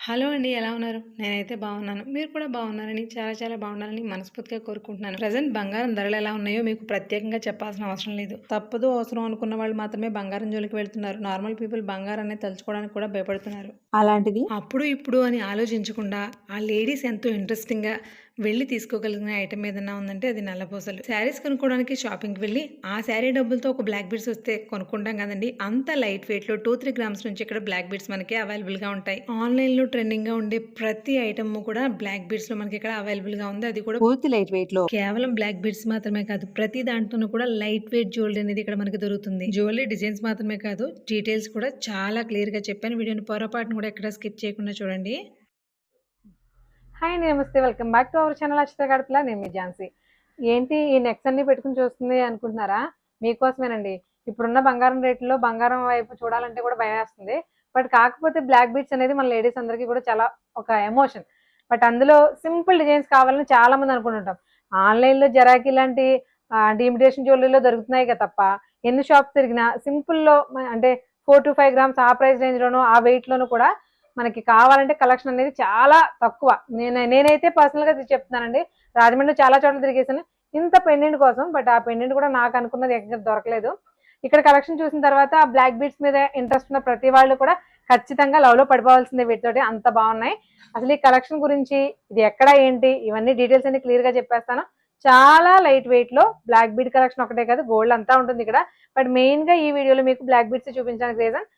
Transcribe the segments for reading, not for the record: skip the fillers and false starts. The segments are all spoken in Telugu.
హలో అండి. ఎలా ఉన్నారు? నేనైతే బాగున్నాను. మీరు కూడా బాగున్నారని, చాలా బాగున్నారని మనస్ఫూర్తిగా కోరుకుంటున్నాను. ప్రెజెంట్ బంగారం ధరలు ఎలా ఉన్నాయో మీకు ప్రత్యేకంగా చెప్పాల్సిన అవసరం లేదు. తప్పదు, అవసరం అనుకున్న వాళ్ళు మాత్రమే బంగారం జోలికి వెళ్తున్నారు. నార్మల్ పీపుల్ బంగారాన్ని తలుచుకోవడానికి కూడా భయపడుతున్నారు. అలాంటిది అప్పుడు, ఇప్పుడు అని ఆలోచించకుండా ఆ లేడీస్ ఎంతో ఇంట్రెస్టింగ్‌గా వెళ్లి తీసుకోగలిగిన ఐటెమ్ ఏదన్నా ఉందంటే అది నల్లపూసలు. శారీస్ కొనుక్కోవడానికి షాపింగ్‌కి వెళ్లి ఆ శారీ డబ్బులతో ఒక బ్లాక్ బీడ్స్ వస్తే కొనుక్కుంటాం కదండీ! అంత లైట్ వెయిట్‌లో 2, 3 గ్రామ్స్ నుంచి ఇక్కడ బ్లాక్ బీడ్స్ మనకి అవైలబుల్‌గా ఉంటాయి. ఆన్‌లైన్‌లో ట్రెండింగ్‌గా ఉండే ప్రతి ఐటెమ్ కూడా బ్లాక్ బీడ్స్‌లో మనకి ఇక్కడ అవైలబుల్‌గా ఉంది. అది కూడా పూర్తి లైట్ వెయిట్‌లో. కేవలం బ్లాక్ బీడ్స్ మాత్రమే కాదు, ప్రతి దాంట్లోనూ కూడా లైట్ వెయిట్ జ్యువెలరీ అనేది ఇక్కడ మనకి దొరుకుతుంది. జ్యువెలరీ డిజైన్స్ మాత్రమే కాదు, డీటెయిల్స్ కూడా చాలా క్లియర్‌గా చెప్పాను. వీడియోని పొరపాటున కూడా ఎక్కడ స్కిప్ చేయకుండా చూడండి. హాయ్ అండి, నమస్తే. Welcome back to our channel Akshata Gadapala. నేను మీ ఝాన్సీ. ఏంటి ఈ నెక్స్ అన్ని పెట్టుకుని చూస్తుంది అనుకుంటున్నారా? మీకోసమేనండి. ఇప్పుడున్న బంగారం రేట్లో బంగారం వైపు చూడాలంటే కూడా భయం వేస్తుంది. బట్ కాకపోతే బ్లాక్ బీడ్స్ అనేది మన లేడీస్ అందరికీ కూడా చాలా ఒక ఎమోషన్. బట్ అందులో సింపుల్ డిజైన్స్ కావాలని చాలా మంది అనుకుంటుంటాం. ఆన్లైన్లో జరాకీ లాంటి ఇమిటేషన్ జ్యువెలరీలో దొరుకుతున్నాయి కదా తప్ప ఎన్ని షాప్స్ తిరిగినా సింపుల్లో అంటే 4 to 5 గ్రామ్స్ ఆ ప్రైస్ రేంజ్లోనూ ఆ వెయిట్లోనూ కూడా మనకి కావాలంటే కలెక్షన్ అనేది చాలా తక్కువ. నేనైతే పర్సనల్గా చెప్తున్నానండి. రాజమండ్రిలో చాలా చోట్ల తిరిగేసాను ఇంత పెండెంట్ కోసం. బట్ ఆ పెండెంట్ కూడా నాకు అనుకున్నది ఎక్కడ దొరకలేదు. ఇక్కడ కలెక్షన్ చూసిన తర్వాత బ్లాక్ బీడ్స్ మీద ఇంట్రెస్ట్ ఉన్న ప్రతి వాళ్ళు కూడా ఖచ్చితంగా లవ్లో పడిపోవాల్సిందే. వీటితోటి అంత బాగున్నాయి. అసలు ఈ కలెక్షన్ గురించి, ఇది ఎక్కడ ఏంటి, ఇవన్నీ డీటెయిల్స్ అన్ని క్లియర్గా చెప్పేస్తాను. చాలా లైట్ వెయిట్లో బ్లాక్ బీడ్ కలెక్షన్ ఒకటే కాదు, గోల్డ్ అంతా ఉంటుంది ఇక్కడ. బట్ మెయిన్గా ఈ వీడియోలో మీకు బ్లాక్ బీడ్స్ చూపించడానికి రీజన్,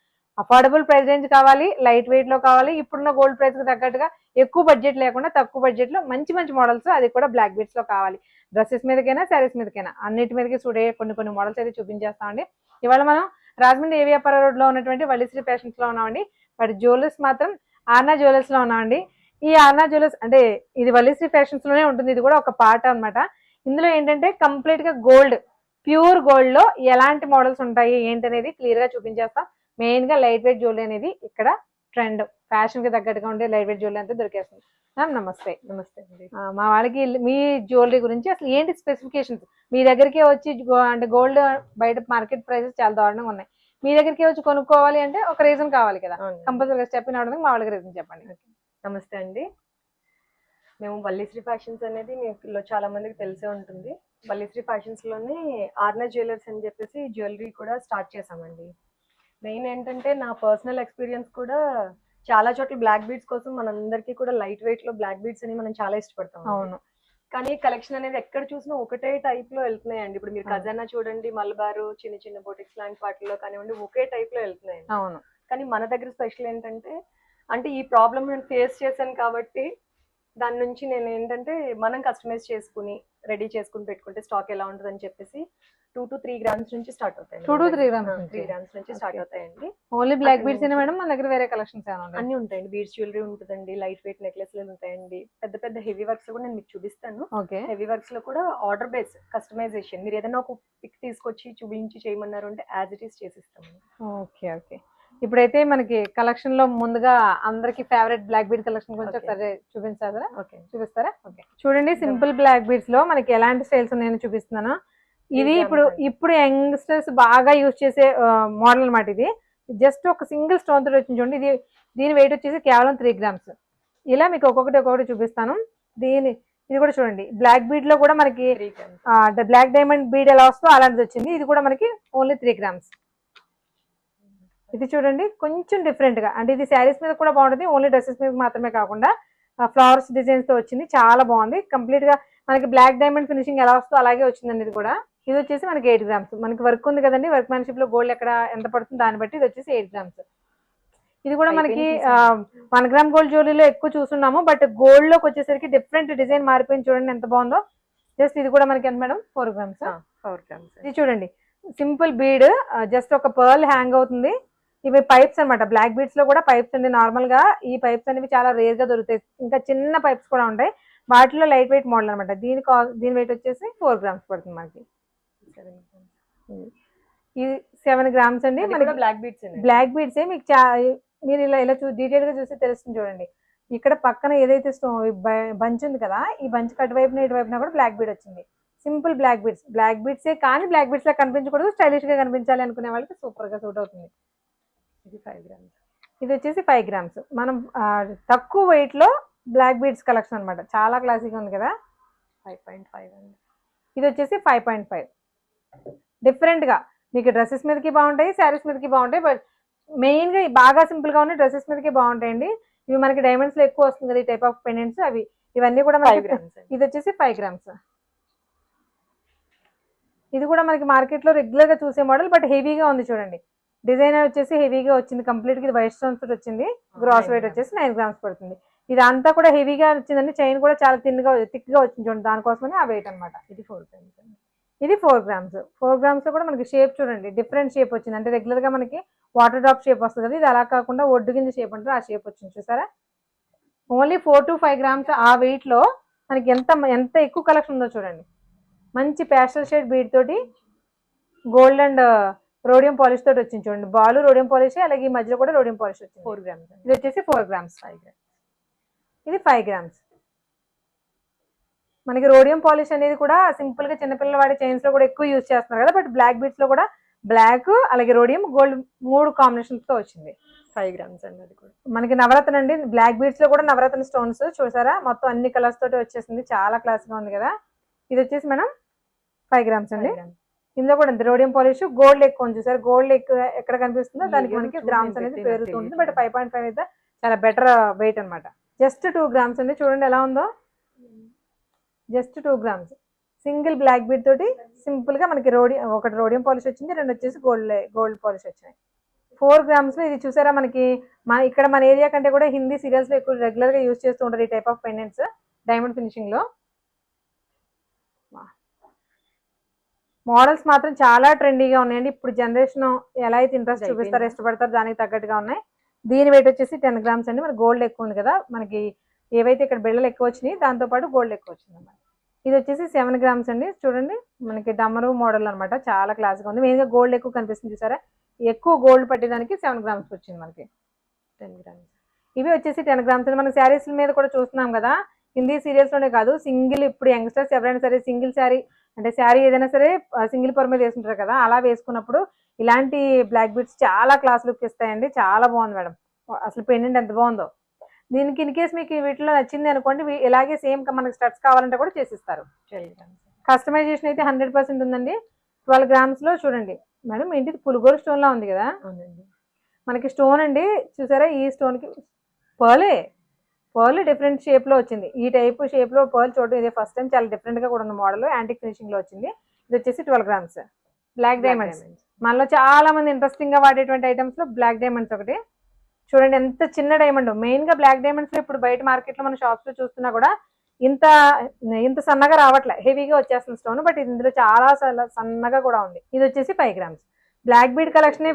అఫోర్డబుల్ ప్రైస్ రేంజ్ కావాలి, లైట్ వెయిట్ లో కావాలి, ఇప్పుడున్న గోల్డ్ ప్రైస్ కి తగ్గట్టుగా ఎక్కువ బడ్జెట్ లేకుండా తక్కువ బడ్జెట్ లో మంచి మోడల్స్, అది కూడా బ్లాక్ బీడ్స్ లో కావాలి. డ్రెస్సెస్ మీదకైనా శారీస్ మీదకైనా అన్నిటి మీదకి చూడే కొన్ని మోడల్స్ అయితే చూపించేస్తామండి. ఇవాళ మనం రాజమండ్రి ఏవియాపుర రోడ్ లో ఉన్నటువంటి వల్లిశ్రీ ఫ్యాషన్స్ లో ఉన్నామండి. బట్ జ్యువెలర్స్ మాత్రం ఆర్నా జ్యువెలర్స్ లో ఉన్నామండి. ఈ ఆర్నా జ్యువెలర్స్ అంటే ఇది వల్లిశ్రీ ఫ్యాషన్స్ లోనే ఉంటుంది. ఇది కూడా ఒక పార్ట్ అనమాట. ఇందులో ఏంటంటే కంప్లీట్ గా గోల్డ్, ప్యూర్ గోల్డ్ లో ఎలాంటి మోడల్స్ ఉంటాయి ఏంటి అనేది క్లియర్ గా చూపించేస్తాం. మెయిన్ గా లైట్ వెయిట్ జ్యువెలరీ అనేది ఇక్కడ ట్రెండ్, ఫ్యాషన్ కి తగ్గట్టుగా ఉండే లైట్ వెయిట్ జ్యువెలరీ అంతా దొరికేస్తుంది. మ్యామ్ నమస్తే. నమస్తే అండి. మా వాళ్ళకి మీ జ్యువెలరీ గురించి అసలు ఏంటి స్పెసిఫికేషన్స్, మీ దగ్గరికి వచ్చి అంటే గోల్డ్ బయట మార్కెట్ ప్రైసెస్ చాలా దారుణంగా ఉన్నాయి. మీ దగ్గరికి వచ్చి కొనుక్కోవాలి అంటే ఒక రీజన్ కావాలి కదా, కంపల్సరీగా స్టెప్ ఇన్ అవడానికి మా వాళ్ళకి రీజన్ చెప్పండి. నమస్తే అండి. మేము వల్లిశ్రీ ఫ్యాషన్స్ అనేది మీలో చాలా మందికి తెలిసే ఉంటుంది. వల్లిశ్రీ ఫ్యాషన్స్ లోనే ఆర్నా జ్యువెలర్స్ అని చెప్పేసి జ్యువెలరీ కూడా స్టార్ట్ చేసామండి. మెయిన్ ఏంటంటే నా పర్సనల్ ఎక్స్పీరియన్స్ కూడా చాలా చోట్ల బ్లాక్ బీడ్స్ కోసం మనందరికీ కూడా లైట్ వెయిట్ లో బ్లాక్ బీడ్స్ అని మనం చాలా ఇష్టపడతాం. అవును. కానీ కలెక్షన్ అనేది ఎక్కడ చూసినా ఒకటే టైప్ లో వెళ్తున్నాయండి. ఇప్పుడు మీరు ఖజానా చూడండి, మలబారు, చిన్న బొటిక్స్ లాంటి వాటిలో కానివ్వండి, ఒకే టైప్ లో వెళ్తున్నాయండి. అవును. కానీ మన దగ్గర స్పెషల్ ఏంటంటే, అంటే ఈ ప్రాబ్లం నేను ఫేస్ చేశాను కాబట్టి దాని నుంచి నేను ఏంటంటే మనం కస్టమైజ్ చేసుకుని రెడీ చేసుకుని పెట్టుకుంటే స్టాక్ ఎలా ఉంటుంది అని చెప్పేసి 2 to 3 గ్రామ్స్ నుంచి స్టార్ట్ అవుతాయి. 2 to 3 గ్రామ్స్ 3 గ్రామ్స్ నుంచి స్టార్ట్ అవుతాయండి. ఓన్లీ బ్లాక్ బీడ్స్ మేడం, మన దగ్గర వేరే కలెక్షన్స్ అన్ని ఉంటాయండి. బీడ్స్ జ్యువెలరీ ఉంటుందండి, లైట్ వెయిట్ నెక్లెస్లు ఉంటాయండి, పెద్ద హెవీ వర్క్స్ కూడా నేను మీకు చూపిస్తాను. హెవీ వర్క్స్ లో కూడా ఆర్డర్ బేస్ కస్టమైజేషన్, మీరు ఏదైనా ఒక పిక్ తీసుకొచ్చి చూపించి చేయమన్నారు అంటే యాజ్ ఇట్ ఈస్ చేసిస్తాము. Okay okay. ఇప్పుడైతే మనకి కలెక్షన్ లో ముందుగా అందరికి ఫేవరెట్ బ్లాక్ బీడ్ కలెక్షన్ గురించి ఒకసారి చూపించారా? ఓకే, చూపిస్తారా? ఓకే, చూడండి. సింపుల్ బ్లాక్ బీడ్స్ లో మనకి ఎలాంటి స్టైల్స్ ఉన్నాయని చూపిస్తున్నాను. ఇది ఇప్పుడు యంగ్స్టర్స్ బాగా యూజ్ చేసే మోడల్ అనమాట. ఇది జస్ట్ ఒక సింగిల్ స్టోన్ తో వచ్చింది చూడండి. దీని వెయిట్ వచ్చేసి కేవలం 3 గ్రామ్స్. ఇలా మీకు ఒక్కొక్కటి చూపిస్తాను. ఇది కూడా చూడండి, బ్లాక్ బీడ్ లో కూడా మనకి బ్లాక్ డైమండ్ బీడ్ ఎలా వస్తుందో అలాంటిది వచ్చింది. ఇది కూడా మనకి ఓన్లీ 3 గ్రామ్స్. ఇది చూడండి, కొంచెం డిఫరెంట్ గా, అంటే ఇది శారీస్ మీద కూడా బాగుంటుంది, ఓన్లీ డ్రెస్సెస్ మీద మాత్రమే కాకుండా ఫ్లవర్స్ డిజైన్స్ తో వచ్చింది. చాలా బాగుంది. కంప్లీట్ గా మనకి బ్లాక్ డైమండ్ ఫినిషింగ్ ఎలా వస్తుందో అలాగే వచ్చిందండి. ఇది కూడా ఇది వచ్చేసి మనకి 8 గ్రామ్స్. మనకి వర్క్ ఉంది కదండి, వర్క్ మ్యాన్షిప్ లో గోల్డ్ ఎక్కడ ఎంత పడుతుంది దాన్ని బట్టి ఇది వచ్చేసి 8 గ్రామ్స్. ఇది కూడా మనకి 1 గ్రామ్ గోల్డ్ జ్యువెలరీలో ఎక్కువ చూస్తున్నాము. బట్ గోల్డ్ లోకి వచ్చేసరికి డిఫరెంట్ డిజైన్ మారిపోయింది. చూడండి ఎంత బాగుందో. జస్ట్ ఇది కూడా మనకి ఎంత మేడం? 4 గ్రామ్స్. 4 గ్రామ్స్. ఇది చూడండి, సింపుల్ బీడ్, జస్ట్ ఒక పర్ల్ హ్యాంగ్ అవుతుంది. ఇవి పైప్స్ అనమాట. బ్లాక్ బీడ్స్ లో కూడా పైప్స్ అండి. నార్మల్ గా ఈ పైప్స్ అనేవి చాలా రేర్ గా దొరుకుతాయి. ఇంకా చిన్న పైప్స్ కూడా ఉంటాయి. వాటిలో లైట్ వెయిట్ మోడల్ అనమాట. దీని వెయిట్ వచ్చేసి 4 గ్రామ్స్ పడుతుంది మనకి. ఇది 7 గ్రామ్స్ అండి. మనకి బ్లాక్ బీడ్స్ మీకు మీరు ఇలా డీటెయిల్ గా చూసి తెలుస్తుంది. చూడండి, ఇక్కడ పక్కన ఏదైతే బంచ్ ఉంది కదా, ఈ బంచ్ అటువైపున ఇటువైపున కూడా బ్లాక్ బీడ్ వచ్చింది. సింపుల్ బ్లాక్ బీడ్సే కానీ బ్లాక్ బీడ్స్ లా కనిపించకూడదు, స్టైలిష్ గా కనిపించాలి అనుకునే వాళ్ళకి సూపర్ గా సూట్ అవుతుంది. ఇది 5 గ్రామ్స్. ఇది వచ్చేసి 5 గ్రామ్స్. మనం తక్కువ వెయిట్లో బ్లాక్ బీడ్స్ కలెక్షన్ అనమాట. చాలా క్లాసీగా ఉంది కదా. 5.5 అండి. ఇది వచ్చేసి 5.5. డిఫరెంట్గా మీకు డ్రెస్సెస్ మీదకి బాగుంటాయి, శారీస్ మీదకి బాగుంటాయి. బట్ మెయిన్గా బాగా సింపుల్గా ఉన్న డ్రెస్సెస్ మీదకి బాగుంటాయండి. ఇవి మనకి డైమండ్స్లో ఎక్కువ వస్తుంది కదా ఈ టైప్ ఆఫ్ పెండెంట్స్. ఇవన్నీ కూడా 5 గ్రామ్స్. ఇది వచ్చేసి 5 గ్రామ్స్. ఇది కూడా మనకి మార్కెట్లో రెగ్యులర్గా చూసే మోడల్, బట్ హెవీగా ఉంది చూడండి. డిజైనర్ వచ్చేసి హెవీగా వచ్చింది కంప్లీట్గా. ఇది వైట్ స్టోన్స్ తోటి వచ్చింది. గ్రాస్ వెయిట్ వచ్చేసి 9 గ్రామ్స్ పడుతుంది. ఇది అంతా కూడా హెవీగా వచ్చిందండి. చైన్ కూడా చాలా థిక్గా వచ్చింది చూడండి. దానికోసమని ఆ వెయిట్ అనమాట. ఇది 4 గ్రామ్స్ అండి. ఇది 4 గ్రామ్స్. 4 గ్రామ్స్ లో కూడా మనకి షేప్ చూడండి, డిఫరెంట్ షేప్ వచ్చింది. అంటే రెగ్యులర్ గా మనకి వాటర్ డ్రాప్ షేప్ వస్తుంది కదా, ఇది అలా కాకుండా ఒడ్డు గింజ షేప్ అంటారు, ఆ షేప్ వచ్చింది చూసారా. ఓన్లీ 4 to 5 గ్రామ్స్ ఆ వెయిట్ లో మనకి ఎంత ఎక్కువ కలెక్షన్ ఉందో చూడండి. మంచి ప్యాస్టల్ షేడ్ బీడ్ తోటి గోల్డ్ అండ్ రోడియం పాలిష్ తోటి వచ్చింది చూడండి. బాల్ రోడియం పాలిష్, అలాగే ఈ మధ్యలో కూడా రోడియం పాలిష్ వచ్చింది. 4 గ్రామ్స్. ఇది వచ్చేసి 4 గ్రామ్స్. 5 గ్రామ్స్. ఇది 5 గ్రామ్స్. మనకి రోడియం పాలిష్ అనేది కూడా సింపుల్ గా చిన్నపిల్లల వాడి చైన్స్ లో కూడా ఎక్కువ యూజ్ చేస్తున్నారు కదా, బట్ బ్లాక్ బీడ్స్ లో కూడా బ్లాక్ అలాగే రోడియం గోల్డ్ 3 కాంబినేషన్స్ తో వచ్చింది. 5 గ్రామ్స్ అండి. అది కూడా మనకి నవరత్న అండి. బ్లాక్ బీడ్స్ లో కూడా నవరత్న స్టోన్స్ చూసారా, మొత్తం అన్ని కలర్స్ తోటి వచ్చేసింది. చాలా క్లాస్ గా ఉంది కదా. ఇది వచ్చేసి మనం 5 గ్రామ్స్ అండి. ఇందులో కూడా రోడియం పాలిష్ గోల్డ్ ఎక్కువ ఉంది చూసారు. గోల్డ్ ఎక్కువ ఎక్కడ కనిపిస్తుందో దానికి మనకి గ్రామ్స్ అనేది పెరుగుతుంది. బట్ 5.5 అయితే చాలా బెటర్ వెయిట్ అనమాట. జస్ట్ 2 గ్రామ్స్ అండి. చూడండి ఎలా ఉందో. Just 2 grams single black bead తోటి సింపుల్ గా మనకి ఒకటి రోడియం పాలిష్ వచ్చింది, 2 వచ్చేసి గోల్డ్ పాలిష్ వచ్చినాయి. 4 గ్రామ్స్ లో ఇది చూసారా. మనకి ఇక్కడ మన ఏరియా కంటే కూడా హిందీ సీరియల్స్ లో ఎక్కువ రెగ్యులర్ గా యూజ్ చేస్తూ ఉంటారు ఈ type of pendants diamond finishing లో. మోడల్స్ మాత్రం చాలా ట్రెండీగా ఉన్నాయండి. ఇప్పుడు జనరేషన్ ఎలా అయితే ఇంట్రెస్ట్ చూపిస్తారో, ఇష్టపడతారో దానికి తగ్గట్టుగా ఉన్నాయి. దీని వెయిట్ వచ్చేసి 10 గ్రామ్స్ అండి. మనకి గోల్డ్ ఎక్కువ ఉంది కదా, మనకి ఏవైతే ఇక్కడ బిళ్ళలు ఎక్కువ వచ్చినాయి దాంతో పాటు గోల్డ్ ఎక్కువ వచ్చింది అన్నమాట. ఇది వచ్చేసి 7 గ్రామ్స్ అండి. చూడండి మనకి డమరు మోడల్ అనమాట. చాలా క్లాస్గా ఉంది. మెయిన్గా గోల్డ్ ఎక్కువ కనిపిస్తుంది చూసారా. ఎక్కువ గోల్డ్ పట్టేదానికి 7 గ్రామ్స్ వచ్చింది మనకి. 10 గ్రామ్స్. ఇవి వచ్చేసి 10 గ్రామ్స్ అండి. మనకి శారీస్ మీద కూడా చూస్తున్నాం కదా, హిందీ సీరియల్స్ లోనే కాదు, సింగిల్ ఇప్పుడు యంగ్స్టర్స్ ఎవరైనా సరే సింగిల్ శారీ అంటే శారీ ఏదైనా సరే సింగిల్ పర్ మీద వేసుకుంటారు కదా, అలా వేసుకున్నప్పుడు ఇలాంటి బ్లాక్ బీడ్స్ చాలా క్లాస్ లుక్ ఇస్తాయండి. చాలా బాగుంది మేడం. అసలు పెండెంట్ ఎంత బాగుందో. దీనికి ఇన్ కేస్ మీకు వీటిలో నచ్చింది అనుకోండి, ఇలాగే సేమ్ మనకి స్టడ్స్ కావాలంటే కూడా చేసిస్తారు. 12 గ్రామ్స్. కస్టమైజేషన్ అయితే 100% ఉందండి. 12 గ్రామ్స్ లో చూడండి మేడం, ఏంటి పులిగోరు స్టోన్ లా ఉంది కదా. అవునండి. మనకి స్టోన్ అండి చూసారా. ఈ స్టోన్ కి పర్ల్ డిఫరెంట్ షేప్ లో వచ్చింది. ఈ టైప్ షేప్ లో పర్ల్ చూడడం ఇదే ఫస్ట్ టైం. చాలా డిఫరెంట్ గా కూడా ఉన్న మోడల్, యాంటిక్ ఫినిషింగ్ లో వచ్చింది. ఇది వచ్చేసి 12 గ్రామ్స్. బ్లాక్ డైమండ్స్ మనలో చాలా మంది ఇంట్రెస్టింగ్ గా వాడేటువంటి ఐటమ్స్ లో బ్లాక్ డైమండ్స్ ఒకటి. చూడండి ఎంత చిన్న డైమండ్. మెయిన్ గా బ్లాక్ డైమండ్స్ లో ఇప్పుడు బయట మార్కెట్ లో మన షాప్స్ లో చూస్తున్నా కూడా ఇంత సన్నగా రావట్లే, హెవీగా వచ్చేస్తుంది స్టోన్. బట్ ఇందులో చాలా సన్నగా కూడా ఉంది. ఇది వచ్చేసి 5 grams. Black bead collection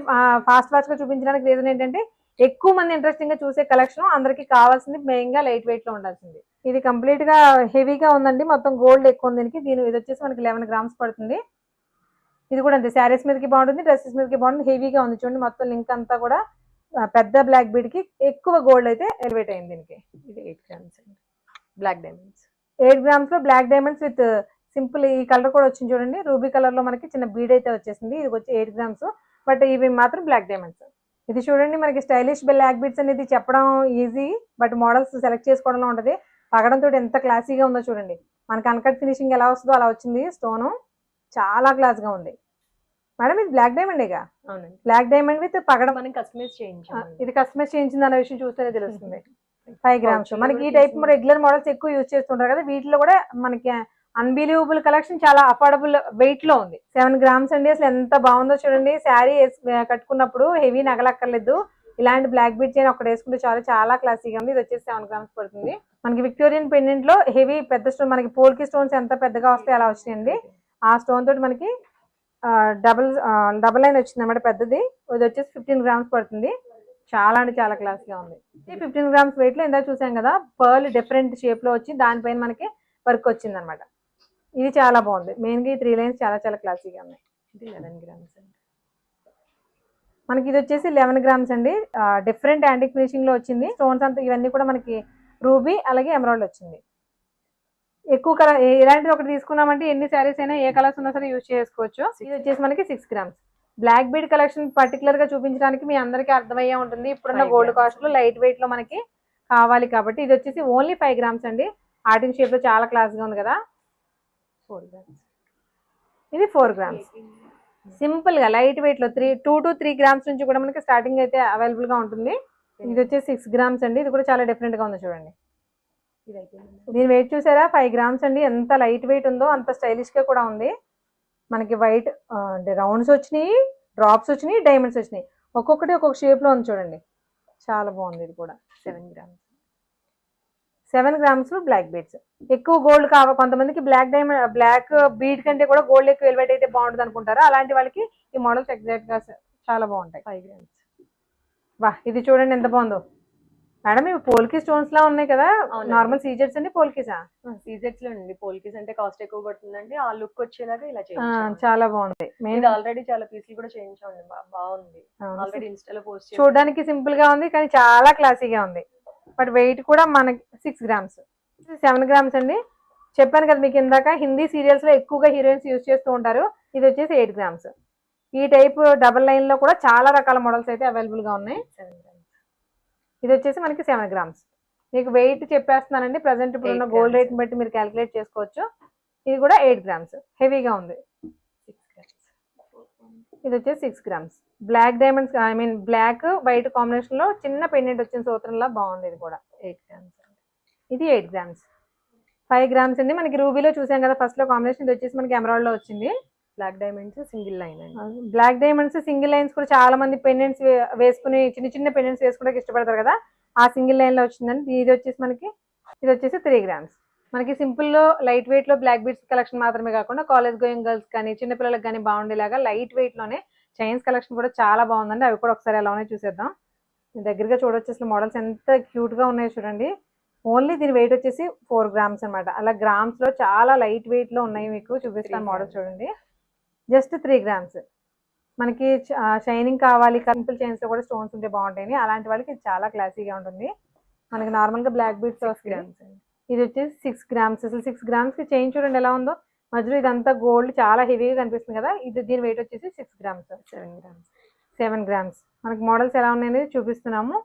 fast గా చూపించడానికి రీజన్ ఏంటంటే ఎక్కువ మంది ఇంట్రెస్టింగ్ గా చూసే కలెక్షన్, అందరికి కావాల్సింది మెయిన్ గా లైట్ వెయిట్ లో ఉండాల్సింది. ఇది కంప్లీట్ గా హెవీగా ఉందండి. మొత్తం గోల్డ్ ఎక్కువ ఉంది దీనికి. ఇది వచ్చేసి మనకి 11 గ్రామ్స్ పడుతుంది. ఇది కూడా అంతే, శారీస్ మీదకి బాగుంటుంది, డ్రెస్సెస్ మీదకి బాగుంటుంది. హెవీగా ఉంది చూడండి. మొత్తం లింక్ అంతా కూడా పెద్ద బ్లాక్ బీడ్ కి ఎక్కువ గోల్డ్ అయితే ఎలివేట్ అయింది దీనికి. ఇది 8 గ్రామ్స్ అండి. Black diamonds. 8 గ్రామ్స్ లో బ్లాక్ డైమండ్స్ విత్ సింపుల్ ఈ కలర్ కూడా వచ్చింది చూడండి. రూబీ కలర్ లో మనకి చిన్న బీడ్ అయితే వచ్చేసింది. ఇది వచ్చి 8 గ్రామ్స్. బట్ ఇవి మాత్రం బ్లాక్ డైమండ్స్. ఇది చూడండి మనకి స్టైలిష్ బ్లాక్ బీడ్స్ అనేది చెప్పడం ఈజీ, బట్ మోడల్స్ సెలెక్ట్ చేసుకోవడంలో ఉంటుంది. పగడంతో ఎంత క్లాసీగా ఉందో చూడండి. మనకి అన్కట్ ఫినిషింగ్ ఎలా వస్తుందో అలా వచ్చింది స్టోను. చాలా క్లాస్ గా ఉంది మేడం. ఇది బ్లాక్ డైమండేగా. అవునండి. బ్లాక్ డైమండ్ విత్ పగడం. మనం కస్టమైజ్ చేయించాం. ఇది కస్టమైజ్ చేయించింది అనే విషయం చూస్తేనే తెలుస్తుంది. 5 గ్రామ్స్. మనకి ఈ టైప్ రెగ్యులర్ మోడల్స్ ఎక్కువ యూజ్ చేస్తుంటారు కదా, వీటిలో కూడా మనకి అన్బిలీవబుల్ కలెక్షన్, చాలా అఫోర్డబుల్ వెయిట్ లో ఉంది. 7 గ్రామ్స్ అండి. అసలు ఎంత బాగుందో చూడండి. శారీ కట్టుకున్నప్పుడు హెవీ నగలక్కర్లేదు. ఇలాంటి బ్లాక్ బీడ్ చైన్ ఒకటి వేసుకుంటే చాలా క్లాసీగా ఉంది. ఇది వచ్చేసి 7 గ్రామ్స్ పడుతుంది. మనకి విక్టోరియన్ పెండెంట్ లో హెవీ పెద్ద స్టోన్, మనకి పోల్కి స్టోన్స్ ఎంత పెద్దగా వస్తాయి అలా వచ్చినాయండి. ఆ స్టోన్ తోటి మనకి డబల్ లైన్ వచ్చింది అన్నమాట పెద్దది. ఇది వచ్చేసి 15 గ్రామ్స్ పడుతుంది. చాలా అంటే చాలా క్లాస్ గా ఉంది. 15 గ్రామ్స్ వెయిట్ లో ఇందాక చూసాం కదా, పర్ల్ డిఫరెంట్ షేప్ లో వచ్చి దానిపైన మనకి వర్క్ వచ్చింది అనమాట. ఇది చాలా బాగుంది. మెయిన్ గా ఈ 3 లైన్స్ చాలా క్లాసీగా ఉన్నాయి. ఇది 11 గ్రామ్స్ అండి. మనకి ఇది వచ్చేసి 11 గ్రామ్స్ అండి. డిఫరెంట్ యాంటిక్ ఫినిషింగ్ లో వచ్చింది. స్టోన్స్ అంతా ఇవన్నీ కూడా మనకి రూబీ అలాగే ఎమరాల్డ్ వచ్చింది. ఎక్కువ కలర్ ఇలాంటిది ఒకటి తీసుకున్నామంటే ఎన్ని శారీస్ అయినా ఏ కలర్స్ ఉన్నా సరే యూజ్ చేసుకోవచ్చు. ఇది వచ్చేసి మనకి 6 grams. Black bead collection particular గా చూపించడానికి మీ అందరికీ అర్థమయ్యే ఉంటుంది. ఇప్పుడున్న 5 గోల్డ్ grams. కాస్ట్ లో లైట్ వెయిట్ లో మనకి కావాలి కాబట్టి ఇది వచ్చేసి ఓన్లీ 5 గ్రామ్స్ అండి. ఆర్టిన్ షేప్ లో చాలా క్లాస్ గా ఉంది కదా. 4 grams. ఇది 4 గ్రామ్స్. సింపుల్ గా లైట్ వెయిట్ లో 2 to 3 గ్రామ్స్ నుంచి కూడా మనకి స్టార్టింగ్ అయితే అవైలబుల్ గా ఉంటుంది. ఇది వచ్చేసి 6 గ్రామ్స్ అండి. ఇది కూడా చాలా డిఫరెంట్ గా ఉంది చూడండి. ఇది అయిపోయింది. దీని వెయిట్ చూసారా 5 గ్రామ్స్ అండి. ఎంత లైట్ వెయిట్ ఉందో అంత స్టైలిష్ గా కూడా ఉంది. మనకి వైట్ అంటే రౌండ్స్ వచ్చినాయి, డ్రాప్స్ వచ్చినాయి, డైమండ్స్ వచ్చినాయి. ఒక్కొక్కటి ఒక్కొక్క షేప్ లో ఉంది చూడండి. చాలా బాగుంది. ఇది కూడా 7 grams. 7 grams black beads. ఎక్కువ గోల్డ్ కావాలి కొంతమందికి, బ్లాక్ బీడ్ కంటే కూడా గోల్డ్ ఎక్కువ ఎలివేట్ అయితే బాగుంటుంది అనుకుంటారు. అలాంటి వాళ్ళకి ఈ మోడల్స్ ఎగ్జాక్ట్ గా చాలా బాగుంటాయి. 5 grams. వా ఇది చూడండి ఎంత బాగుందో మేడం. ఇవి పోల్కి స్టోన్స్ లా ఉన్నాయి కదా, అవునండి. నార్మల్ సీజెట్స్ అండి పోల్కిసా? సీజెట్స్ లో అండి. పోల్కిస్ అంటే కాస్ట్ ఎక్కువ పడుతుందండి. ఆ లుక్ వచ్చేలాగా ఇలా చేయించాం. చాలా బాగుంది. ఇది మెయిన్ ఆల్రెడీ చాలా పీసులు కూడా చేయించామండి. బాగుంది. ఆల్రెడీ ఇన్స్టాలో పోస్ట్ చేసి చూడడానికి సింపుల్ గా ఉంది కానీ చాలా క్లాసీగా ఉంది. బట్ వెయిట్ కూడా మనకి 6 గ్రామ్స్. 7 గ్రామ్స్ అండి. చెప్పాను కదా మీకు ఇందాక, హిందీ సీరియల్స్ లో ఎక్కువగా హీరోయిన్స్ యూజ్ చేస్తూ ఉంటారు. ఇది వచ్చేసి 8 గ్రామ్స్. ఈ టైప్ డబల్ లైన్ లో కూడా చాలా రకాల మోడల్స్ అయితే అవైలబుల్ గా ఉన్నాయి. 7 grams. ఇది వచ్చేసి మనకి 7 గ్రామ్స్. మీకు వెయిట్ చెప్పేస్తున్నానండి. ప్రజెంట్ ఇప్పుడు ఉన్న 8 గోల్డ్ grams. రేట్ బట్టి మీరు క్యాలిక్యులేట్ చేసుకోవచ్చు. ఇది కూడా 8 గ్రామ్స్. హెవీగా ఉంది. 6 grams. ఇది వచ్చేసి 6 grams. Black diamonds black white combination లో చిన్న పెండెంట్ వచ్చిన సూత్రంలా బాగుంది. ఇది కూడా 8 grams. ఇది 8 గ్రామ్స్. 5 గ్రామ్స్ అండి. మనకి రూబీలో చూసాం కదా ఫస్ట్ లో కాంబినేషన్. ఇది వచ్చేసి మనకి ఎమరాల్డ్ లో వచ్చింది. బ్లాక్ డైమండ్స్ సింగిల్ లైన్ అండి. బ్లాక్ డైమండ్స్ సింగిల్ లైన్స్ కూడా చాలా మంది పెండెంట్స్ వేసుకుని చిన్న చిన్న పెండెంట్స్ వేసుకోవడానికి ఇష్టపడతారు కదా, ఆ సింగిల్ లైన్ లో వచ్చిందండి. ఇది వచ్చేసి 3 గ్రామ్స్. మనకి సింపుల్ లో లైట్ వెయిట్ లో బ్లాక్ బీడ్స్ కలెక్షన్ మాత్రమే కాకుండా కాలేజ్ గోయింగ్ గర్ల్స్ కానీ చిన్నపిల్లలకు కానీ బాగుండేలాగా లైట్ వెయిట్ లోనే చైన్స్ కలెక్షన్ కూడా చాలా బాగుందండి. అవి కూడా ఒకసారి ఎలా ఉన్నాయో చూసేద్దాం. దగ్గరగా చూడొచ్చు అసలు మోడల్స్ ఎంత క్యూట్ గా ఉన్నాయో చూడండి. ఓన్లీ దీని వెయిట్ వచ్చేసి 4 గ్రామ్స్ అనమాట. అలా గ్రామ్స్ లో చాలా లైట్ వెయిట్ లో ఉన్నాయి. మీకు చూపిస్తాను మోడల్స్ చూడండి. Just 3 grams. మనకి షైనింగ్ కావాలి, సింపుల్ చైన్స్ లో కూడా స్టోన్స్ ఉంటే బాగుంటాయి. అలాంటి వాళ్ళకి ఇది చాలా క్లాసీగా ఉంటుంది. మనకి నార్మల్ గా బ్లాక్ బీడ్స్ 6 వస్తాయి. grams అండి. ఇది వచ్చేసి 6 గ్రామ్స్. అసలు 6 గ్రామ్స్ కి చైన్ చూడండి ఎలా ఉందో. మధ్యలో ఇదంతా గోల్డ్ చాలా హెవీగా కనిపిస్తుంది కదా. దీని వెయిట్ వచ్చేసి 6 గ్రామ్స్. 7 grams. 7 గ్రామ్స్. మనకి మోడల్స్ ఎలా ఉన్నాయనేది చూపిస్తున్నాము.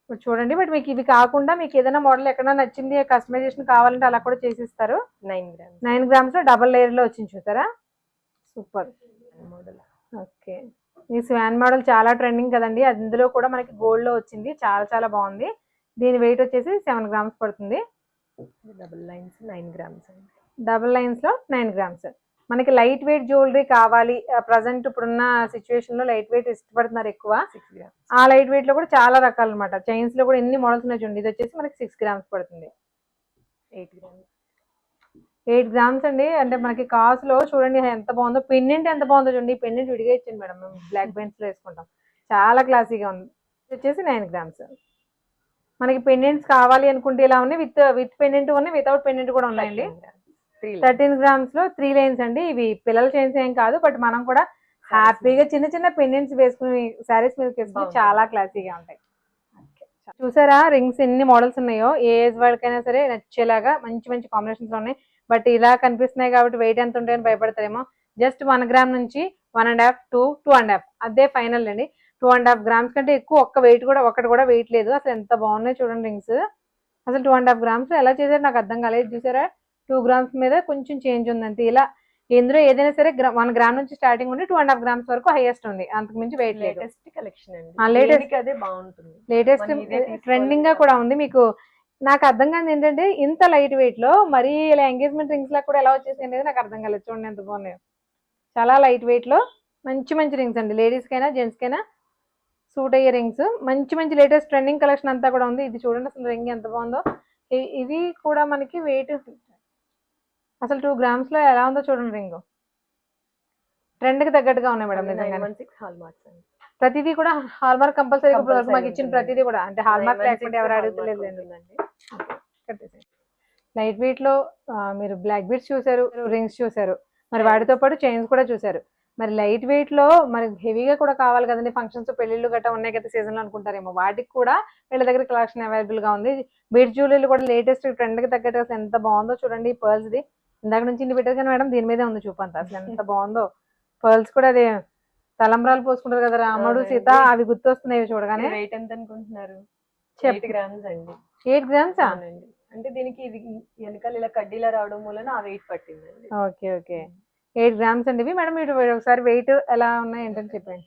ఇప్పుడు చూడండి. బట్ మీకు ఇవి కాకుండా మీకు ఏదైనా మోడల్ ఎక్కడైనా నచ్చింది, కస్టమైజేషన్ కావాలంటే అలా కూడా చేసిస్తారు. 9 grams. 9 గ్రామ్స్ లో డబల్ లేయర్ లో వచ్చింది చూసారా. Super model. ఓకే. ఈ స్వాన్ మోడల్ చాలా ట్రెండింగ్ కదండి. అందులో కూడా మనకి గోల్డ్ లో వచ్చింది. చాలా చాలా బాగుంది. దీని వెయిట్ వచ్చేసి 7 గ్రామ్స్ పడుతుంది. డబుల్ లైన్స్ 9 grams అండి. డబుల్ లైన్స్ లో 9 గ్రామ్స్. మనకి లైట్ వెయిట్ జ్యువెలరీ కావాలి, ప్రజెంట్ ఇప్పుడున్న సిచ్యువేషన్ లో లైట్ వెయిట్ ఇష్టపడుతున్నారు ఎక్కువ. 6 grams. ఆ లైట్ వెయిట్ లో కూడా చాలా రకాలు అనమాట. చైన్స్ లో కూడా ఎన్ని మోడల్స్ ఉన్నాయి చూడండి. ఇది వచ్చేసి మనకి 6 గ్రామ్స్ పడుతుంది. 8 grams. 8 గ్రామ్స్ అండి. అంటే మనకి కాస్ట్ లో చూడండి ఎంత బాగుందో. పెండెంట్ ఎంత బాగుందో చూడండి. పెండెంట్ విడిగా ఇచ్చింది మేడం. మేము బ్లాక్ బెండ్స్ లో వేసుకుంటాం. చాలా క్లాసీగా ఉంది. ఇది వచ్చేసి 9 గ్రామ్స్. మనకి పెండెంట్స్ కావాలి అనుకుంటే ఇలా ఉన్నాయి. విత్ పెండెంట్ ఉన్నాయి, వితౌట్ పెండెంట్ కూడా ఉన్నాయండి. 13 గ్రామ్స్ లో 3 లైన్స్ అండి. ఇవి పిల్లల చైన్స్ ఏం కాదు, బట్ మనం కూడా హ్యాపీగా చిన్న చిన్న పెండెంట్స్ వేసుకుని శారీస్ మీద వేసుకుని చాలా క్లాసీగా ఉంటాయి. చూసారా రింగ్స్ ఎన్ని మోడల్స్ ఉన్నాయో. ఏ ఏజ్ వాళ్ళకైనా సరే నచ్చేలాగా మంచి మంచి కాంబినేషన్స్ ఉన్నాయి. బట్ ఇలా కనిపిస్తున్నాయి కాబట్టి వెయిట్ ఎంత ఉంటాయని భయపడతారేమో. జస్ట్ 1 గ్రామ్ నుంచి 1.5 to 2.5 అదే ఫైనల్ అండి. 2.5 గ్రామ్స్ కంటే ఎక్కువ ఒకటి కూడా వెయిట్ లేదు. అసలు ఎంత బాగున్నాయి చూడండి రింగ్స్. అసలు 2.5 గ్రామ్స్ ఎలా చేశారు నాకు అర్థం కాలేదు. చూసారా 2 గ్రామ్స్ మీద కొంచెం చేంజ్ ఉందంటే. ఇలా ఇందులో ఏదైనా సరే 1 గ్రామ్ నుంచి స్టార్టింగ్ ఉండి 2.5 గ్రామ్స్ వరకు హైయెస్ట్ ఉంది. అంతకు మించి వెయిట్ లేదు. లేటెస్ట్ కలెక్షన్ అండి. లేటెస్ట్ అదే బాగుంటుంది. లేటెస్ట్ మనం ఇదే తీసుకోవాలి. ట్రెండింగ్ గా కూడా ఉంది. మీకు నాకు అర్థం కాదు ఏంటంటే ఇంత లైట్ వెయిట్ లో మరీ ఇలా ఎంగేజ్మెంట్ రింగ్స్ లా కూడా ఎలా వచ్చేసి అనేది నాకు అర్థం కాలేదు. చూడండి ఎంత బాగున్నాయో. చాలా లైట్ వెయిట్ లో మంచి మంచి రింగ్స్ అండి. లేడీస్ కైనా జెంట్స్ కైనా సూట్ అయ్యే రింగ్స్. మంచి మంచి లేటెస్ట్ ట్రెండింగ్ కలెక్షన్ అంతా కూడా ఉంది. ఇది చూడండి అసలు రింగ్ ఎంత బాగుందో. ఇది కూడా మనకి వెయిట్ అసలు 2 గ్రామ్స్ లో ఎలా ఉందో చూడండి రింగ్. ట్రెండ్ కి తగ్గట్టుగా ఉన్నాయి మేడం. నిజంగా 916 హాల్మార్క్స్ అండి. ప్రతిదీ కూడా హాల్మార్క్ కంపల్సరీ మాకు ఇచ్చిన ఉంటుంది. ప్రతిదీ కూడా అంటే హాల్మార్క్ 916 లేకుండా ఎవరు అడుగుతలేదు. ఉంటుందండి. లైట్ వెయిట్ లో మీరు బ్లాక్ బీడ్స్ చూసారు, రింగ్స్ చూసారు, మరి వాటితో పాటు చైన్స్ కూడా చూసారు. మరి లైట్ వెయిట్ లో మరి హెవీగా కూడా కావాలి కదండి. ఫంక్షన్స్ పెళ్లిళ్ళు గట్టా ఉన్నాయి కదా సీజన్ లో అనుకుంటారేమో. వాటికి కూడా వీళ్ళ దగ్గర కలెక్షన్ అవైలబుల్ గా ఉంది. బీడ్ జ్యువెలరీలు కూడా లేటెస్ట్ ట్రెండ్ కి తగ్గట్టు అసలు ఎంత బాగుందో చూడండి. పర్ల్స్ ది ఇందాక నుంచి ఇన్ని పెట్టారు కానీ మేడం దీని మీదే ఉంది చూపంతా. అసలు ఎంత బాగుందో. పర్ల్స్ కూడా అదే తలంబ్రాలు పోసుకుంటారు కదా రాముడు అవునండి. సీత, అవి గుర్తొస్తున్నాయి చూడగానే. వెయిట్ ఎంత అనుకుంటున్నారు? చెప్పు. 8 గ్రామ్స్ అండి. 8 గ్రామ్సా? అవునండి. అంటే దీనికి ఇది వెనకాల ఇలా కడ్డీలా రావడం మూలన ఆ వెయిట్ పట్టిందండి. Okay okay. 8 గ్రామ్స్ అండి ఇవి. మేడం మీరు ఒకసారి వెయిట్ ఎలా ఉన్నాయి ఏంటని చెప్పండి.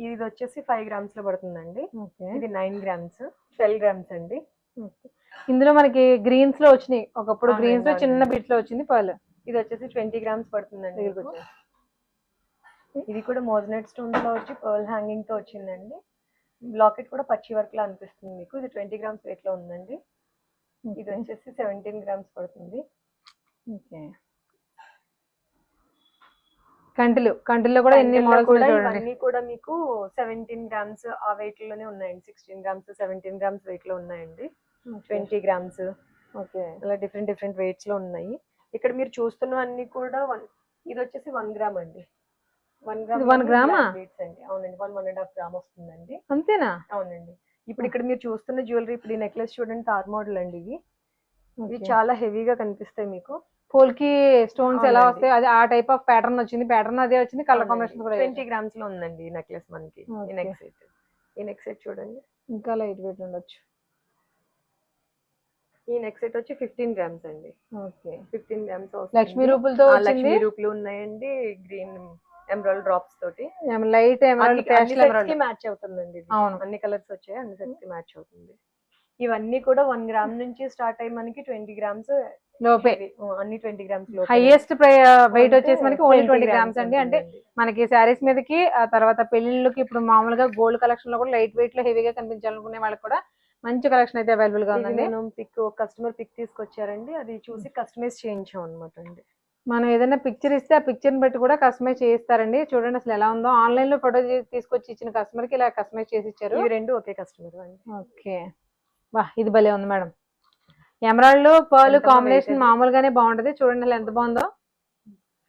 ఇది వచ్చేసి 5 గ్రామ్స్ లో పడుతుందండి. ఓకే. ఇది 9 గ్రామ్స్, 12 గ్రామ్స్ అండి. ఓకే. ఇందులో మనకి గ్రీన్స్ లో వచ్చినాయి, ఒకప్పుడు అవునండి, గ్రీన్స్ లో చిన్న అవునండి. బిట్ లో వచ్చింది పర్ల్. ఇది వచ్చేసి 20 గ్రామ్స్ పడుతుందండి. దగ్గరికి మీకు. వచ్చాయి. ఇది కూడా మోజనెట్ స్టోన్స్ లో వచ్చి పర్ల్ హ్యాంగింగ్ తో వచ్చిందండి. లాకెట్ కూడా పచ్చి వర్క్ లా అనిపిస్తుంది మీకు. ఇది 20 గ్రామ్స్ వెయిట్ లో ఉందండి. ఇది వచ్చేసి 17 గ్రామ్స్ పడుతుంది. ఓకే. కంటిలో కూడా ఎన్ని కంటిలో మోడల్స్ కూడా ఉన్నాయి చూడండి. ఇవన్నీ కూడా మీకు 17 గ్రామ్స్ ఆ వెయిట్ లోనే ఉన్నాయండి. 16 గ్రామ్స్, 17 గ్రామ్స్ వెయిట్ లో ఉన్నాయండి. 20 గ్రామ్స్ ఓకే. అలా డిఫరెంట్ వెయిట్స్ లో ఉన్నాయి. ఇక్కడ మీరు చూస్తున్నవన్నీ కూడా ఇది వచ్చేసి 1 గ్రామ్ అండి. 1 గ్రామ్. 1 గ్రామా? వెయిట్స్ అండి. అవునండి, 1.5 గ్రామ్ వస్తుందండి. అంతేనా? అవునండి. ఇప్పుడు ఇక్కడ మీరు చూస్తున్న జ్యువెలరీ, ఇప్పుడు ఈ నెక్లెస్ చూడండి, తార్ మోడల్ అండి. ఇవి ఓకే. చాలా హెవీగా కనిపిస్తాయి మీకు. పోల్కి స్టోన్స్ ఎలా అవునండి. వస్తాయి, అది ఆ టైప్ ఆఫ్ ప్యాటర్న్ వచ్చింది. ప్యాటర్న్ అదే వచ్చింది, కలర్ కాంబినేషన్ కూడా 20 గ్రామ్స్ లో ఉందండి ఈ నెక్లెస్ మనకి. ఈ ఓకే. నెక్ సెట్, ఈ నెక్ సెట్ చూడండి. ఇంకా లైట్ వెయిట్ ఉండొచ్చు. ఈ నెక్ సెట్ వచ్చి 15 గ్రామ్స్ అండి. ఓకే. 15 గ్రామ్స్ లక్ష్మీ రూపులతో వచ్చింది. లక్ష్మీ రూపులు ఉన్నాయండి. గ్రీన్ ఎమరాల్డ్ డ్రాప్స్ తోటి light emerald, pastel emerald match అవుతుందండి ఇది. అవును. అన్ని కలర్స్ వచ్చాయి, అన్ని సెట్స్ కి మ్యాచ్ అవుతుంది. ఇవన్నీ కూడా 1 గ్రామ్ నుంచి స్టార్ట్ అయ్యి మనకి 20 గ్రామ్స్ లోపే. అన్ని 20 గ్రామ్స్ లోపే. హైయెస్ట్ వెయిట్ వచ్చేసి మనకి ఓన్లీ 20 గ్రామ్స్ అండి. అంటే మనకి శారీస్ మీదకి, ఆ తర్వాత పెళ్లిళ్ళకి, ఇప్పుడు మామూలుగా గోల్డ్ కలెక్షన్ లో కూడా లైట్ వెయిట్ లో హెవీగా కనిపించాలనుకునే వాళ్ళకి కూడా మంచి కలెక్షన్ అయితే అవైలబుల్ గా ఉందండి. నేను కస్టమర్ పిక్ తీసుకొచ్చారండి, అది చూసి కస్టమైజ్ చేయించాం అనమాట అండి. మనం ఏదైనా పిక్చర్ ఇస్తే ఆ పిక్చర్ ని బట్టి కూడా కస్టమైజ్ చేయిస్తారండి. చూడండి అసలు ఎలా ఉందో. ఆన్లైన్ లో ఫోటో తీసుకొచ్చి ఇచ్చిన కస్టమర్ కి ఇలా కస్టమైజ్ చేసి ఇచ్చారు. ఇవి రెండు ఒకే కస్టమర్ అండి. ఓకే. వా, ఇది భలే ఉంది మేడం. ఎమరాల్డ్ పర్ల్ కాంబినేషన్ మామూలుగానే బాగుంటది. చూడండి అసలు ఎంత బాగుందో.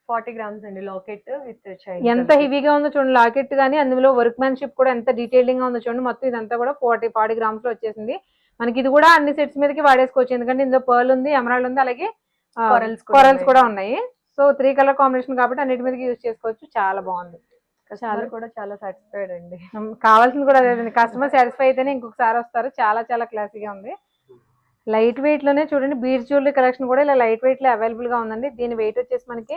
40 గ్రామ్స్ అండి లాకెట్ విత్ చైన్. ఎంత హెవీగా ఉందో చూడండి లాకెట్ గానీ, అందులో వర్క్ మ్యాన్షిప్ కూడా ఎంత డీటెయిలింగ్ గా ఉందో చూడండి. మొత్తం ఇదంతా కూడా 40 గ్రామ్స్ లో వచ్చేసింది మనకి. ఇది కూడా అన్ని సెట్స్ మీదకి వాడేసుకోవచ్చు, ఎందుకంటే ఇందులో పర్ల్ ఉంది, ఎమరాల్డ్ ఉంది, అలాగే కొరల్స్ కూడా ఉన్నాయి. సో 3 కలర్ కాంబినేషన్ కాబట్టి అన్నిటి మీదకి యూజ్ చేసుకోవచ్చు. చాలా బాగుంది. కస్టమర్ కూడా చాలా సాటిస్ఫైడ్ అండి. కావాల్సింది కూడా అదే, కస్టమర్ సాటిస్ఫై అయితేనే ఇంకొకసారి వస్తారు. చాలా చాలా క్లాసీగా ఉంది. లైట్ వెయిట్ లోనే చూడండి, బీడ్స్ జ్యువెలరీ కలెక్షన్ కూడా ఇలా లైట్ వెయిట్ లో అవైలబుల్ గా ఉందండి. దీని వెయిట్ వచ్చేసి మనకి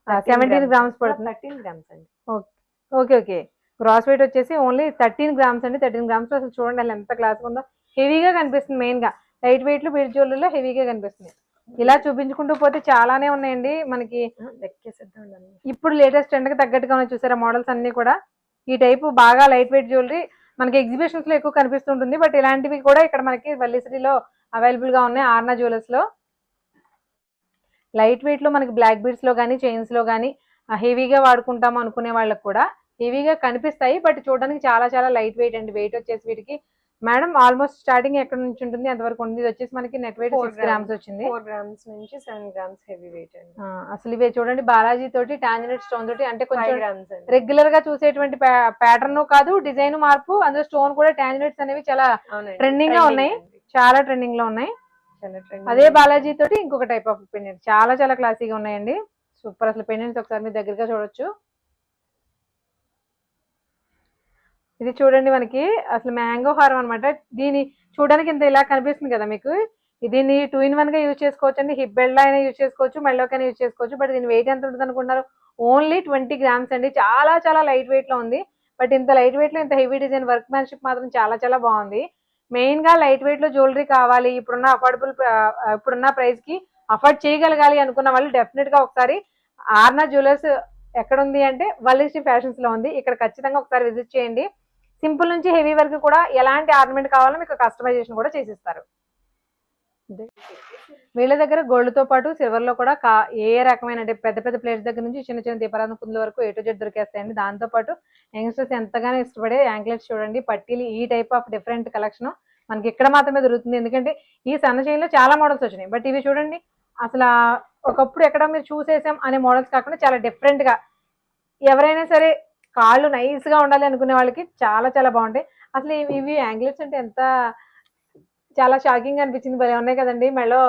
17 గ్రామ్స్ పడుతుంది. 13 గ్రామ్స్ అండి. Okay okay. గ్రాస్ వెయిట్ వచ్చేసి ఓన్లీ 13 గ్రామ్స్ అండి. 13 గ్రామ్స్ అసలు చూడండి అసలు ఎంత క్లాస్ ఉందో. హెవీగా కనిపిస్తుంది. మెయిన్ గా లైట్ వెయిట్ లో బీడ్స్ జ్యువెలరీలో హెవీగా కనిపిస్తుంది. ఇలా చూపించుకుంటూ పోతే చాలానే ఉన్నాయండి మనకి. ఇప్పుడు లేటెస్ట్ ట్రెండ్ కి తగ్గట్టుగా ఉన్నాయి చూసారా మోడల్స్ అన్ని కూడా. ఈ టైపు బాగా లైట్ వెయిట్ జ్యువెలరీ మనకి ఎగ్జిబిషన్స్ లో ఎక్కువ కనిపిస్తుంటుంది. బట్ ఇలాంటివి కూడా ఇక్కడ మనకి వల్లిశ్రీలో అవైలబుల్ గా ఉన్నాయి. ఆర్నా జ్యువెలర్స్ లో లైట్ వెయిట్ లో మనకి బ్లాక్ బీడ్స్ లో కానీ, చైన్స్ లో కానీ హెవీగా వాడుకుంటాము అనుకునే వాళ్ళకి కూడా హెవీగా కనిపిస్తాయి. బట్ చూడడానికి చాలా చాలా లైట్ వెయిట్ అండి. వెయిట్ వచ్చేసి వీటికి మేడం ఆల్మోస్ట్ స్టార్టింగ్ ఎక్కడ నుంచి ఉంటుంది ఎంతవరకు ఉంది? ఇది వచ్చేసి మనకి నెట్ వెయిట్ 6 గ్రామ్స్ వచ్చింది. 4 గ్రామ్స్ నుంచి 7 గ్రామ్స్ హెవీ వెయిట్ అండి. అసలు ఇవే చూడండి బాలాజీ తోటి టాంజనెట్ స్టోన్ తోటి, అంటే కొంచెం 5 గ్రామ్స్ అండి. రెగ్యులర్ గా చూసేటువంటి ప్యాటర్న్ కాదు, డిజైన్ మార్పు, అందులో స్టోన్ కూడా టాంజనెట్స్ అనేవి చాలా ట్రెండింగ్ గా ఉన్నాయి. చాలా ట్రెండింగ్ లో ఉన్నాయి. అదే బాలాజీ తోటి ఇంకొక టైప్ ఆఫ్ పెండెంట్ చాలా చాలా క్లాసీగా ఉన్నాయండి. సూపర్. అసలు పెండెంట్స్ ఒకసారి మీరు దగ్గరగా చూడొచ్చు. ఇది చూడండి మనకి అసలు మ్యాంగో హారం అనమాట. దీని చూడడానికి ఇంత ఇలా కనిపిస్తుంది కదా మీకు. దీన్ని 2 in 1 గా యూజ్ చేసుకోవచ్చు అండి. హిప్ బెల్ట్ అయినా యూజ్ చేసుకోవచ్చు, మెళ్ళోకైనా యూజ్ చేసుకోవచ్చు. బట్ దీని వెయిట్ ఎంత ఉంటుంది అనుకుంటున్నారు? ఓన్లీ 20 గ్రామ్స్ అండి. చాలా చాలా లైట్ వెయిట్ లో ఉంది. బట్ ఇంత లైట్ వెయిట్ లో ఇంత హెవీ డిజైన్ వర్క్ మ్యాన్షిప్ మాత్రం చాలా చాలా బాగుంది. మెయిన్ గా లైట్ వెయిట్ లో జ్యువెలరీ కావాలి, ఇప్పుడున్న ప్రైస్ కి అఫోర్డ్ చేయగలగాలి అనుకున్న వాళ్ళు డెఫినెట్ గా ఒకసారి ఆర్నా జ్యువెలర్స్ ఎక్కడ ఉంది అంటే వల్లిశ్రీ ఫ్యాషన్స్ లో ఉంది. ఇక్కడ ఖచ్చితంగా ఒకసారి విజిట్ చేయండి. సింపుల్ నుంచి హెవీ వరకు కూడా ఎలాంటి ఆర్నమెంట్ కావాలో మీకు కస్టమైజేషన్ కూడా చేసిస్తారు. వీళ్ళ దగ్గర గోల్డ్ తో పాటు సిల్వర్ లో కూడా ఏ రకమైన అంటే పెద్ద పెద్ద ప్లేట్స్ దగ్గర నుంచి చిన్న చిన్న దీపారాధన కుందుల వరకు A to Z దొరికేస్తాయండి. దాంతో పాటు యంగ్స్టర్స్ ఎంతగానో ఇష్టపడే యాంక్లెట్స్ చూడండి, పట్టీలు, ఈ టైప్ ఆఫ్ డిఫరెంట్ కలెక్షన్ మనకి ఇక్కడ మాత్రమే దొరుకుతుంది. ఎందుకంటే ఈ సన్న చైన్ లో చాలా మోడల్స్ వచ్చినాయి. బట్ ఇవి చూడండి అసలు ఒకప్పుడు ఎక్కడ మీరు చూసేసాం అనే మోడల్స్ కాకుండా చాలా డిఫరెంట్ గా, ఎవరైనా సరే కాళ్ళు నైస్ గా ఉండాలి అనుకునే వాళ్ళకి చాలా చాలా బాగుంటాయి. అసలు ఇవి యాంక్లెట్స్ అంటే ఎంత చాలా షాకింగ్ అనిపించింది. భలే ఉన్నాయి కదండి. మెడలో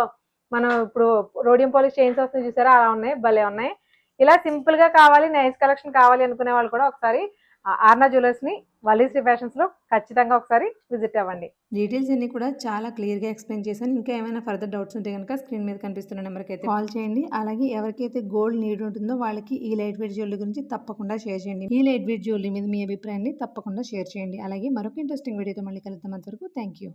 మనం ఇప్పుడు రోడియం పాలిష్ చైన్స్ వస్తుంది చూసారా, అలా ఉన్నాయి, భలే ఉన్నాయి. ఇలా సింపుల్ గా కావాలి, నైస్ కలెక్షన్ కావాలి అనుకునే వాళ్ళు కూడా ఒకసారి ఆర్నా జ్యువెలర్స్ ని వల్లీశ్రీ ఫ్యాషన్స్ లో ఖచ్చితంగా ఒకసారి విజిట్ అవ్వండి. డీటెయిల్స్ అన్ని కూడా చాలా క్లియర్గా ఎక్స్ప్లెయిన్ చేశాను. ఇంకా ఏమైనా ఫర్దర్ డౌట్స్ ఉంటే కనుక స్క్రీన్ మీద కనిపిస్తున్న నెంబర్కి అయితే కాల్ చేయండి. అలాగే ఎవరికైతే గోల్డ్ నీడ్ ఉంటుందో వాళ్ళకి ఈ లైట్ వెయిట్ జ్యువెలరీ గురించి తప్పకుండా షేర్ చేయండి. ఈ లైట్ వెయిట్ జ్యువెలరీ మీద మీ అభిప్రాయాన్ని తప్పకుండా షేర్ చేయండి. అలాగే మరొక ఇంట్రెస్టింగ్ వీడియోతో మళ్ళీ కలుద్దాం. అంతవరకు థ్యాంక్ యూ.